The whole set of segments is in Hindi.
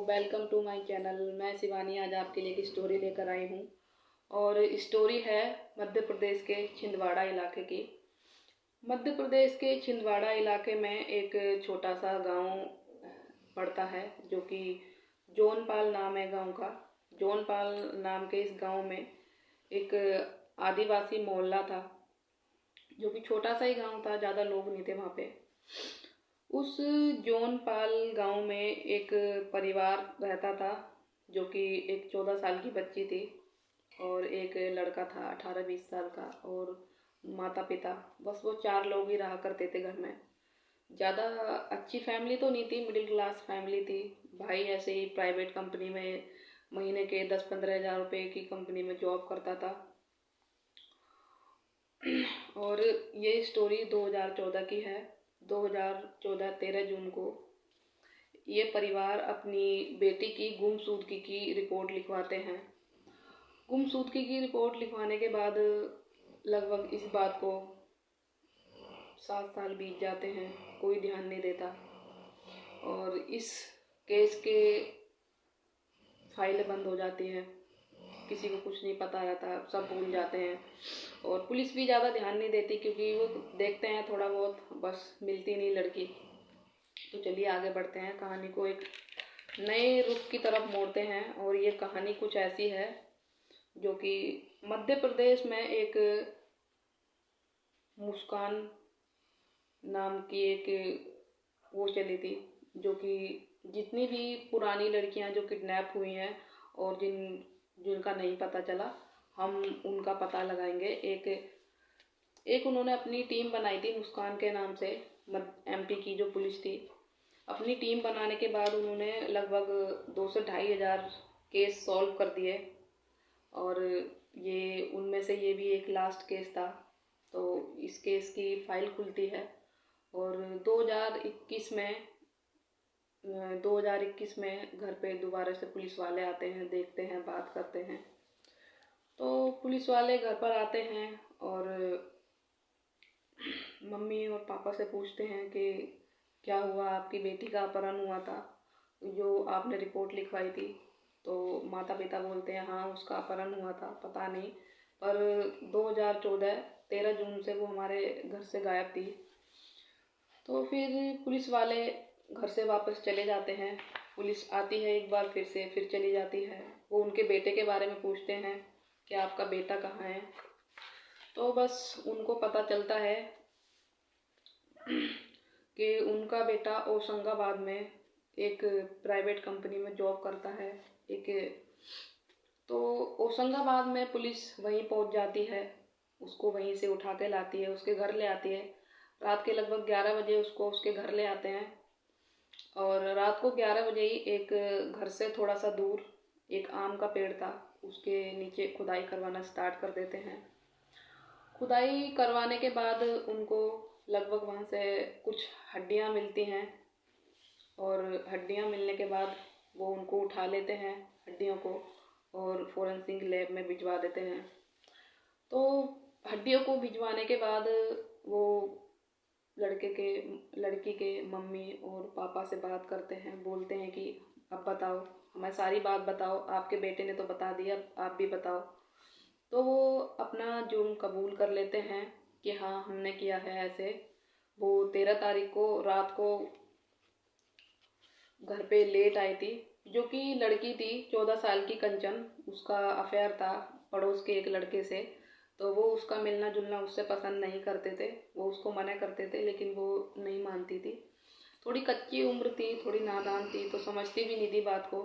Welcome to my channel. मैं शिवानी आज आपके लिए एक स्टोरी लेकर आई हूँ और स्टोरी है मध्य प्रदेश के छिंदवाड़ा इलाके की। मध्य प्रदेश के छिंदवाड़ा इलाके में एक छोटा सा गांव पड़ता है जो कि जोनपाल नाम है गांव का। जोनपाल नाम के इस गांव में एक आदिवासी मोहल्ला था जो कि छोटा सा ही गांव था, ज़्यादा लोग नहीं थे वहाँ पे। उस जोनपाल गांव में एक परिवार रहता था जो कि एक 14 साल की बच्ची थी और एक लड़का था 18-20 साल का और माता पिता, बस वो 4 लोग ही रहा करते थे घर में। ज़्यादा अच्छी फैमिली तो नहीं थी, मिडिल क्लास फैमिली थी। भाई ऐसे ही प्राइवेट कंपनी में महीने के 10-15 हज़ार रुपये की कंपनी में जॉब करता था। और ये स्टोरी 2014 की है। 2014 13 जून को ये परिवार अपनी बेटी की गुमशुदगी की रिपोर्ट लिखवाते हैं। गुमशुदगी की रिपोर्ट लिखवाने के बाद लगभग इस बात को 7 साल बीत जाते हैं, कोई ध्यान नहीं देता और इस केस के फाइलें बंद हो जाती हैं। किसी को कुछ नहीं पता रहता, सब भूल जाते हैं और पुलिस भी ज़्यादा ध्यान नहीं देती क्योंकि वो देखते हैं थोड़ा बहुत, बस मिलती नहीं लड़की। तो चलिए आगे बढ़ते हैं, कहानी को एक नए रुख की तरफ मोड़ते हैं। और ये कहानी कुछ ऐसी है जो कि मध्य प्रदेश में एक मुस्कान नाम की एक वो चली थी जो कि जितनी भी पुरानी लड़कियां जो किडनैप हुई हैं और जिनका नहीं पता चला, हम उनका पता लगाएंगे। एक उन्होंने अपनी टीम बनाई थी मुस्कान के नाम से। एमपी की जो पुलिस थी, अपनी टीम बनाने के बाद उन्होंने लगभग 2 से 2.5 हज़ार केस सॉल्व कर दिए और ये उनमें से ये भी एक लास्ट केस था। तो इस केस की फाइल खुलती है और 2021 में घर पे दोबारा से पुलिस वाले आते हैं, देखते हैं, बात करते हैं। तो पुलिस वाले घर पर आते हैं और मम्मी और पापा से पूछते हैं कि क्या हुआ, आपकी बेटी का अपहरण हुआ था जो आपने रिपोर्ट लिखवाई थी। तो माता पिता बोलते हैं हाँ उसका अपहरण हुआ था, पता नहीं, पर 2014 13 जून से वो हमारे घर से गायब थी। तो फिर पुलिस वाले घर से वापस चले जाते हैं। पुलिस आती है एक बार फिर चली जाती है। वो उनके बेटे के बारे में पूछते हैं कि आपका बेटा कहाँ है। तो बस उनको पता चलता है कि उनका बेटा होशंगाबाद में एक प्राइवेट कंपनी में जॉब करता है। तो होशंगाबाद में पुलिस वहीं पहुंच जाती है, उसको वहीं से उठा के लाती है, उसके घर ले आती है। रात के लगभग 11 बजे उसको उसके घर ले आते हैं और रात को 11 बजे ही एक घर से थोड़ा सा दूर एक आम का पेड़ था, उसके नीचे खुदाई करवाना स्टार्ट कर देते हैं। खुदाई करवाने के बाद उनको लगभग वहाँ से कुछ हड्डियाँ मिलती हैं और हड्डियाँ मिलने के बाद वो उनको उठा लेते हैं हड्डियों को और फोरेंसिक लैब में भिजवा देते हैं। तो हड्डियों को भिजवाने के बाद वो लड़की के मम्मी और पापा से बात करते हैं, बोलते हैं कि अब बताओ, हमें सारी बात बताओ, आपके बेटे ने तो बता दिया, आप भी बताओ। तो वो अपना जुर्म कबूल कर लेते हैं कि हाँ हमने किया है ऐसे। वो 13 तारीख को रात को घर पे लेट आई थी, जो कि लड़की थी 14 साल की कंचन, उसका अफेयर था पड़ोस के एक लड़के से। तो वो उसका मिलना जुलना उससे पसंद नहीं करते थे, वो उसको मना करते थे लेकिन वो नहीं मानती थी। थोड़ी कच्ची उम्र थी, थोड़ी नादान थी, तो समझती भी नहीं थी बात को,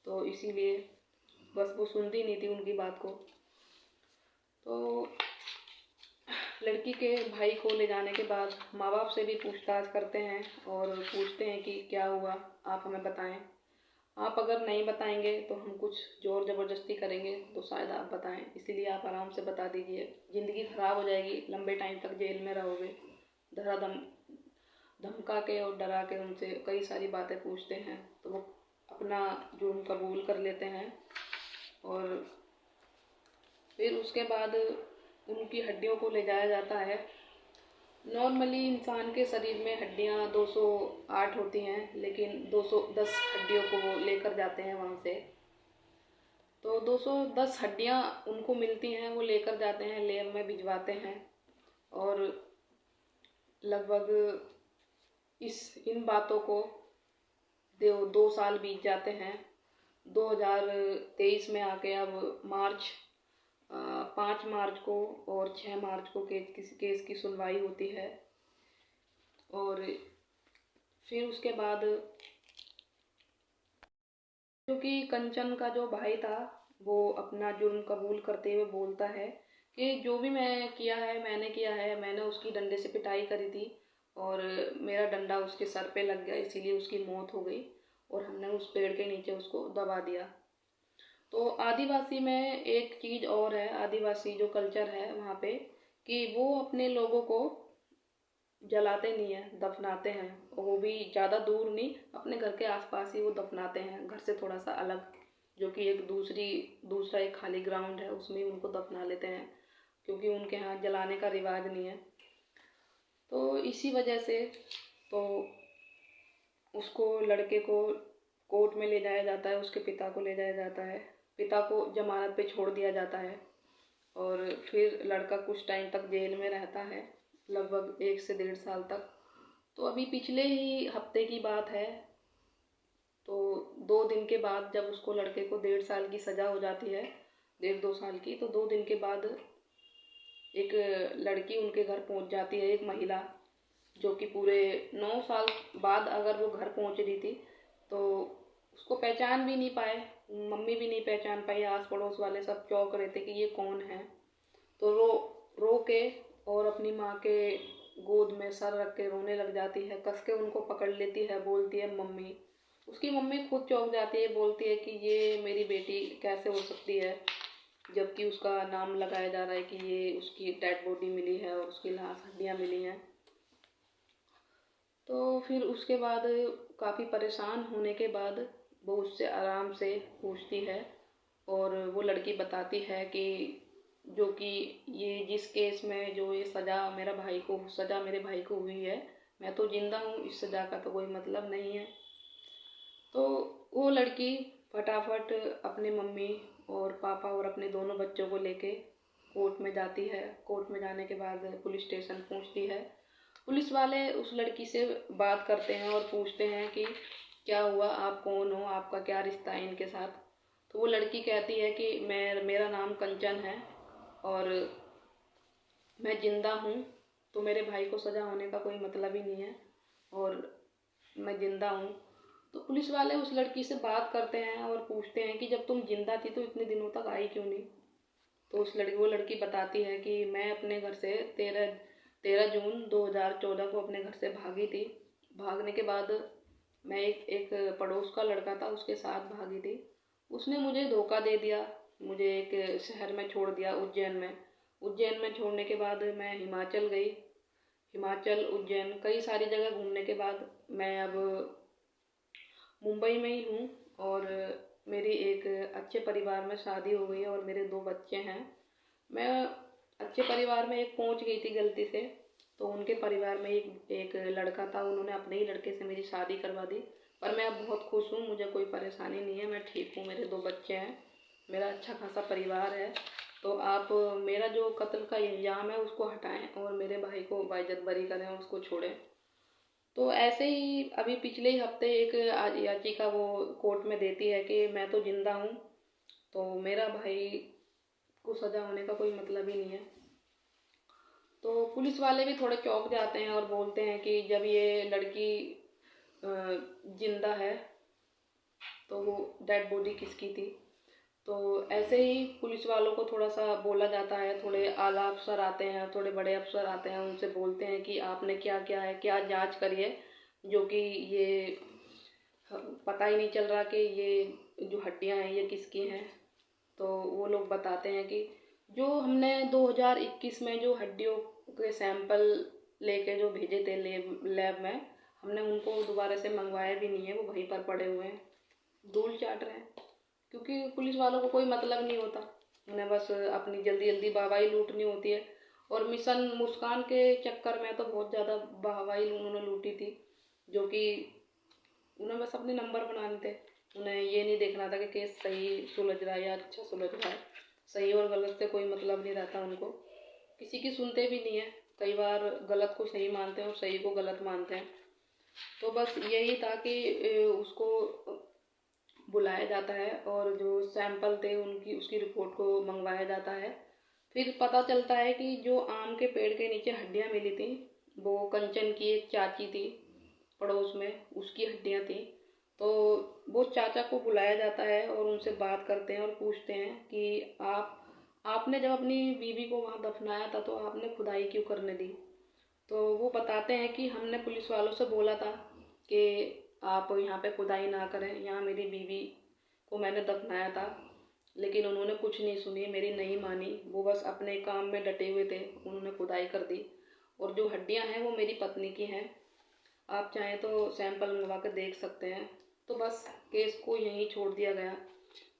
तो इसीलिए बस वो सुनती नहीं थी उनकी बात को। तो लड़की के भाई को ले जाने के बाद माँ बाप से भी पूछताछ करते हैं और पूछते हैं कि क्या हुआ, आप हमें बताएं। आप अगर नहीं बताएंगे तो हम कुछ जोर ज़बरदस्ती करेंगे, तो शायद आप बताएं, इसीलिए आप आराम से बता दीजिए, ज़िंदगी ख़राब हो जाएगी, लंबे टाइम तक जेल में रहोगे। धमका के और डरा के उनसे कई सारी बातें पूछते हैं। तो वो अपना जुर्म कबूल कर लेते हैं और फिर उसके बाद उनकी हड्डियों को ले जाया जाता है नॉर्मली इंसान के शरीर में हड्डियां 208 होती हैं, लेकिन 210 हड्डियों को वो लेकर जाते हैं वहाँ से। तो 210 हड्डियां उनको मिलती हैं, वो लेकर जाते हैं, लैब में भिजवाते हैं। और लगभग इन बातों को 2 साल बीत जाते हैं। 2023 में आके अब 5 मार्च को और 6 मार्च को केस की सुनवाई होती है। और फिर उसके बाद क्योंकि कंचन का जो भाई था वो अपना जुर्म कबूल करते हुए बोलता है कि जो भी मैंने किया है, मैंने उसकी डंडे से पिटाई करी थी और मेरा डंडा उसके सर पे लग गया, इसीलिए उसकी मौत हो गई और हमने उस पेड़ के नीचे उसको दबा दिया। तो आदिवासी में एक चीज़ और है, आदिवासी जो कल्चर है वहाँ पे, कि वो अपने लोगों को जलाते नहीं है, दफनाते हैं। और वो भी ज़्यादा दूर नहीं, अपने घर के आसपास ही वो दफनाते हैं, घर से थोड़ा सा अलग, जो कि एक दूसरा एक खाली ग्राउंड है, उसमें उनको दफना लेते हैं, क्योंकि उनके यहाँ जलाने का रिवाज नहीं है। तो इसी वजह से तो उसको, लड़के को कोर्ट में ले जाया जाता है, उसके पिता को ले जाया जाता है, पिता को जमानत पे छोड़ दिया जाता है। और फिर लड़का कुछ टाइम तक जेल में रहता है, लगभग 1 से 1.5 साल तक। तो अभी पिछले ही हफ्ते की बात है, तो 2 दिन के बाद जब उसको, लड़के को 1.5 साल की सज़ा हो जाती है, 1.5-2 साल की, तो 2 दिन के बाद एक लड़की उनके घर पहुंच जाती है, एक महिला, जो कि पूरे 9 साल बाद अगर वो घर पहुंच रही थी, तो उसको पहचान भी नहीं पाए, मम्मी भी नहीं पहचान पाई, आस पड़ोस वाले सब चौंक रहे थे कि ये कौन है। तो रो के और अपनी माँ के गोद में सर रख के रोने लग जाती है, कस के उनको पकड़ लेती है, बोलती है मम्मी। उसकी मम्मी खुद चौंक जाती है, बोलती है कि ये मेरी बेटी कैसे हो सकती है, जबकि उसका नाम लगाया जा रहा है कि ये उसकी डेड बॉडी मिली है और उसकी लाश, हड्डियाँ मिली हैं। तो फिर उसके बाद काफ़ी परेशान होने के बाद वो उससे आराम से पूछती है और वो लड़की बताती है कि जो कि ये जिस केस में जो ये सज़ा मेरे भाई को हुई है, मैं तो जिंदा हूँ, इस सज़ा का तो कोई मतलब नहीं है। तो वो लड़की फटाफट अपने मम्मी और पापा और अपने दोनों बच्चों को लेके कोर्ट में जाती है। कोर्ट में जाने के बाद पुलिस स्टेशन पहुंचती है। पुलिस वाले उस लड़की से बात करते हैं और पूछते हैं कि क्या हुआ, आप कौन हो, आपका क्या रिश्ता है इनके साथ। तो वो लड़की कहती है कि मेरा नाम कंचन है और मैं जिंदा हूँ, तो मेरे भाई को सज़ा होने का कोई मतलब ही नहीं है और मैं जिंदा हूँ। तो पुलिस वाले उस लड़की से बात करते हैं और पूछते हैं कि जब तुम जिंदा थी तो इतने दिनों तक आई क्यों नहीं। तो वो लड़की बताती है कि मैं अपने घर से 13 जून 2014 को अपने घर से भागी थी। भागने के बाद मैं एक पड़ोस का लड़का था, उसके साथ भागी थी। उसने मुझे धोखा दे दिया, मुझे एक शहर में छोड़ दिया, उज्जैन में छोड़ने के बाद मैं हिमाचल गई। हिमाचल, उज्जैन, कई सारी जगह घूमने के बाद मैं अब मुंबई में ही हूँ और मेरी एक अच्छे परिवार में शादी हो गई है और मेरे 2 बच्चे हैं। मैं अच्छे परिवार में एक पहुँच गई थी गलती से, तो उनके परिवार में एक लड़का था, उन्होंने अपने ही लड़के से मेरी शादी करवा दी। पर मैं अब बहुत खुश हूँ, मुझे कोई परेशानी नहीं है, मैं ठीक हूँ, मेरे 2 बच्चे हैं, मेरा अच्छा खासा परिवार है। तो आप मेरा जो कत्ल का इल्ज़ाम है उसको हटाएं और मेरे भाई को बाइज्जत बरी करें और उसको छोड़ें। तो ऐसे ही अभी पिछले ही हफ्ते एक याचिका वो कोर्ट में देती है कि मैं तो जिंदा हूँ, तो मेरा भाई को सजा होने का कोई मतलब ही नहीं है। तो पुलिस वाले भी थोड़े चौंक जाते हैं और बोलते हैं कि जब ये लड़की जिंदा है तो वो डेड बॉडी किसकी थी। तो ऐसे ही पुलिस वालों को थोड़ा सा बोला जाता है, थोड़े आला अफसर आते हैं, थोड़े बड़े अफसर आते हैं, उनसे बोलते हैं कि आपने क्या किया है, क्या जांच करी है, जो कि ये पता ही नहीं चल रहा कि ये जो हड्डियां हैं ये किसकी हैं। तो वो लोग बताते हैं कि जो हमने 2021 में जो हड्डियों के सैंपल लेके जो भेजे थे लैब में, हमने उनको दोबारा से मंगवाया भी नहीं है, वो वहीं पर पड़े हुए हैं, धूल चाट रहे हैं। क्योंकि पुलिस वालों को कोई मतलब नहीं होता, उन्हें बस अपनी जल्दी जल्दी वाहवाही लूटनी होती है और मिशन मुस्कान के चक्कर में तो बहुत ज़्यादा वाहवाही उन्होंने लूटी थी, जो कि उन्हें बस अपने नंबर बनाने थे। उन्हें ये नहीं देखना था कि केस सही सुलझ रहा है या अच्छा सुलझ रहा है। सही और गलत से कोई मतलब नहीं रहता उनको, किसी की सुनते भी नहीं है। कई बार गलत को सही मानते हैं और सही को गलत मानते हैं। तो बस यही था कि उसको बुलाया जाता है और जो सैंपल थे उनकी उसकी रिपोर्ट को मंगवाया जाता है। फिर पता चलता है कि जो आम के पेड़ के नीचे हड्डियां मिली थी, वो कंचन की एक चाची थी पड़ोस में, उसकी हड्डियां थी। तो वो चाचा को बुलाया जाता है और उनसे बात करते हैं और पूछते हैं कि आपने जब अपनी बीवी को वहाँ दफनाया था तो आपने खुदाई क्यों करने दी। तो वो बताते हैं कि हमने पुलिस वालों से बोला था कि आप यहाँ पे खुदाई ना करें, यहाँ मेरी बीवी को मैंने दफनाया था, लेकिन उन्होंने कुछ नहीं सुनी, मेरी नहीं मानी। वो बस अपने काम में डटे हुए थे, उन्होंने खुदाई कर दी। और जो हड्डियाँ हैं वो मेरी पत्नी की हैं, आप चाहें तो सैंपल मंगवा कर देख सकते हैं। तो बस केस को यहीं छोड़ दिया गया।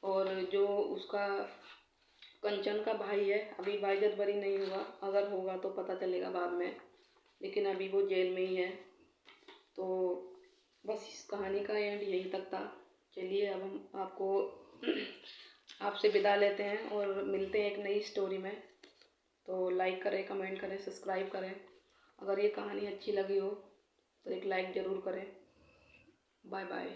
और जो उसका कंचन का भाई है, अभी बाइज्जत बरी नहीं हुआ, अगर होगा तो पता चलेगा बाद में, लेकिन अभी वो जेल में ही है। तो बस इस कहानी का एंड यहीं तक था। चलिए अब हम आपको आपसे विदा लेते हैं और मिलते हैं एक नई स्टोरी में। तो लाइक करें, कमेंट करें, सब्सक्राइब करें। अगर ये कहानी अच्छी लगी हो तो एक लाइक ज़रूर करें। Bye bye.